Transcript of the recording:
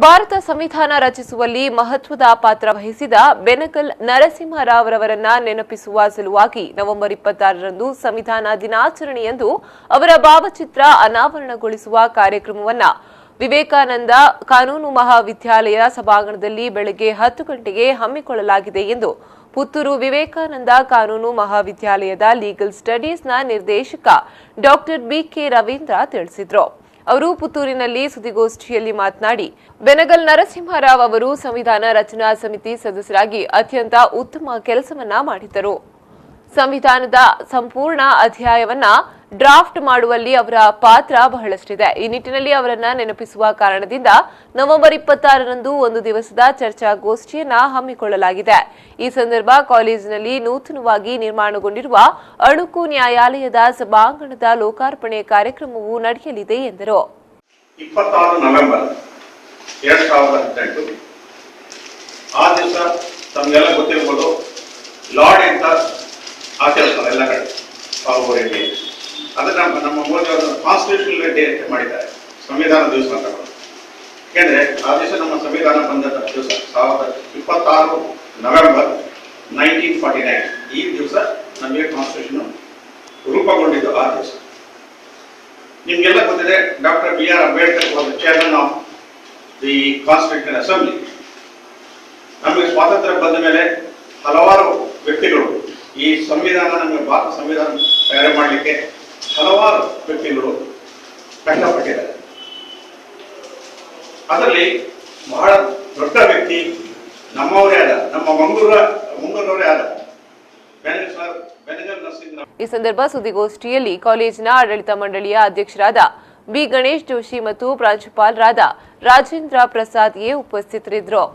ಭಾರತ ಸಂವಿಧಾನ ರಚಿಸುವಲ್ಲಿ ಮಹತ್ವದ ಪಾತ್ರ ವಹಿಸಿದ ಬೆನಕಲ್ ನರಸಿಂಹರಾವ್ ರವರನ್ನ ನೆನಪಿಸುವ ಸಲುವಾಗಿ ನವೆಂಬರ್ 26ರಂದು ಸಂವಿಧಾನ ದಿನಾಚರಣೆಯಂದು ಅವರ ಭಾವಚಿತ್ರ ಅನಾವರಣಗೊಳಿಸುವ ಕಾರ್ಯಕ್ರಮವನ್ನು ವಿವೇಕಾನಂದ ಕಾನೂನು ಮಹಾವಿದ್ಯಾಲಯ ಸಭಾಂಗಣದಲ್ಲಿ ಬೆಳಗ್ಗೆ 10 ಗಂಟೆಗೆ ಹಮ್ಮಿಕೊಳ್ಳಲಾಗಿದೆ ಎಂದು ಪುತ್ತೂರು ವಿವೇಕಾನಂದ ಕಾನೂನು ಮಹಾವಿದ್ಯಾಲಯದ ಲೀಗಲ್ ಸ್ಟಡೀಸ್ನ ನಿರ್ದೇಶಕ ಡಾ ಬಿಕೆ ರವೀಂದ್ರ ತಿಳಿಸಿದರು. ಅವರು ಪುತ್ತೂರಿನಲ್ಲಿ ಸುದ್ದಿಗೋಷ್ಠಿಯಲ್ಲಿ ಮಾತನಾಡಿ, ಬೆನಗಲ್ ನರಸಿಂಹರಾವ್ ಅವರು ಸಂವಿಧಾನ ರಚನಾ ಸಮಿತಿ ಸದಸ್ಯರಾಗಿ ಅತ್ಯಂತ ಉತ್ತಮ ಕೆಲಸವನ್ನ ಮಾಡಿದ್ದರು. ಸಂವಿಧಾನದ ಸಂಪೂರ್ಣ ಅಧ್ಯಾಯವನ್ನ ಡ್ರಾಫ್ಟ್ ಮಾಡುವಲ್ಲಿ ಅವರ ಪಾತ್ರ ಬಹಳಷ್ಟಿದೆ. ಈ ನಿಟ್ಟಿನಲ್ಲಿ ಅವರನ್ನ ನೆನಪಿಸುವ ಕಾರಣದಿಂದ ನವೆಂಬರ್ 26ರಂದು ಒಂದು ದಿವಸದ ಚರ್ಚಾಗೋಷ್ಠಿಯನ್ನ ಹಮ್ಮಿಕೊಳ್ಳಲಾಗಿದೆ. ಈ ಸಂದರ್ಭ ಕಾಲೇಜಿನಲ್ಲಿ ನೂತನವಾಗಿ ನಿರ್ಮಾಣಗೊಂಡಿರುವ ಅಣುಕು ನ್ಯಾಯಾಲಯದ ಸಭಾಂಗಣದ ಲೋಕಾರ್ಪಣೆ ಕಾರ್ಯಕ್ರಮವು ನಡೆಯಲಿದೆ ಎಂದರು. 26 ನವೆಂಬರ್ 2018 ಆ ದಿವಸ ತಮಗೆಲ್ಲ ಗೊತ್ತಿರಬಹುದು, ಲಾರ್ಡ್ ಅಂತ ಆಚರಿಸ್ತಾರೆ ಎಲ್ಲ ಕಡೆ. ಅದನ್ನ ನಮ್ಮ ಮೋದಿ ಅವರು ಕಾನ್ಸ್ಟಿಟ್ಯೂಷನಲ್ ಡೇ ಅಂತ ಮಾಡಿದ್ದಾರೆ, ಸಂವಿಧಾನ ದಿವಸ ಅಂತ. ಯಾಕೆಂದ್ರೆ ಆ ದಿವಸ ನಮ್ಮ ಸಂವಿಧಾನ ಬಂದಂತ ದಿವಸ 26 ನವೆಂಬರ್ 1949 ಈ ದಿವಸ ನಮಗೆ ಕಾನ್ಸ್ಟಿಟ್ಯೂಷನ್ ರೂಪುಗೊಂಡಿದ್ದು. ಆ ದಿವಸ ನಿಮ್ಗೆಲ್ಲ ಗೊತ್ತಿದೆ, doctor BR Ambedkar was chairman of the constitution assembly. ನಮಗೆ ಸ್ವಾತಂತ್ರ್ಯ ಬಂದ ಮೇಲೆ ಹಲವಾರು ವ್ಯಕ್ತಿಗಳು ಈ ಸಂವಿಧಾನ, ನಮಗೆ ಭಾರತ ಸಂವಿಧಾನ ತಯಾರು ಮಾಡಲಿಕ್ಕೆ ಹಲವಾರು ವ್ಯಕ್ತಿಗಳು ಕಷ್ಟಪಟ್ಟಿದ್ದಾರೆ. ಅದರಲ್ಲಿ ಬಹಳ ದೊಡ್ಡ ವ್ಯಕ್ತಿ ನಮ್ಮವರೇ ಆದ, ನಮ್ಮ ಮಂಗಳೂರವರೇ ಆದ ಬೆನಗಲ್ ನರಸಿಂಹರಾವ್. ಈ ಸಂದರ್ಭ ಸುದ್ದಿಗೋಷ್ಠಿಯಲ್ಲಿ ಕಾಲೇಜಿನ ಆಡಳಿತ ಮಂಡಳಿಯ ಅಧ್ಯಕ್ಷರಾದ ಬಿ ಗಣೇಶ್ ಜೋಶಿ ಮತ್ತು ಪ್ರಾಂಶುಪಾಲರಾದ ರಾಜೇಂದ್ರ ಪ್ರಸಾದ್ ಉಪಸ್ಥಿತರಿದ್ದರು.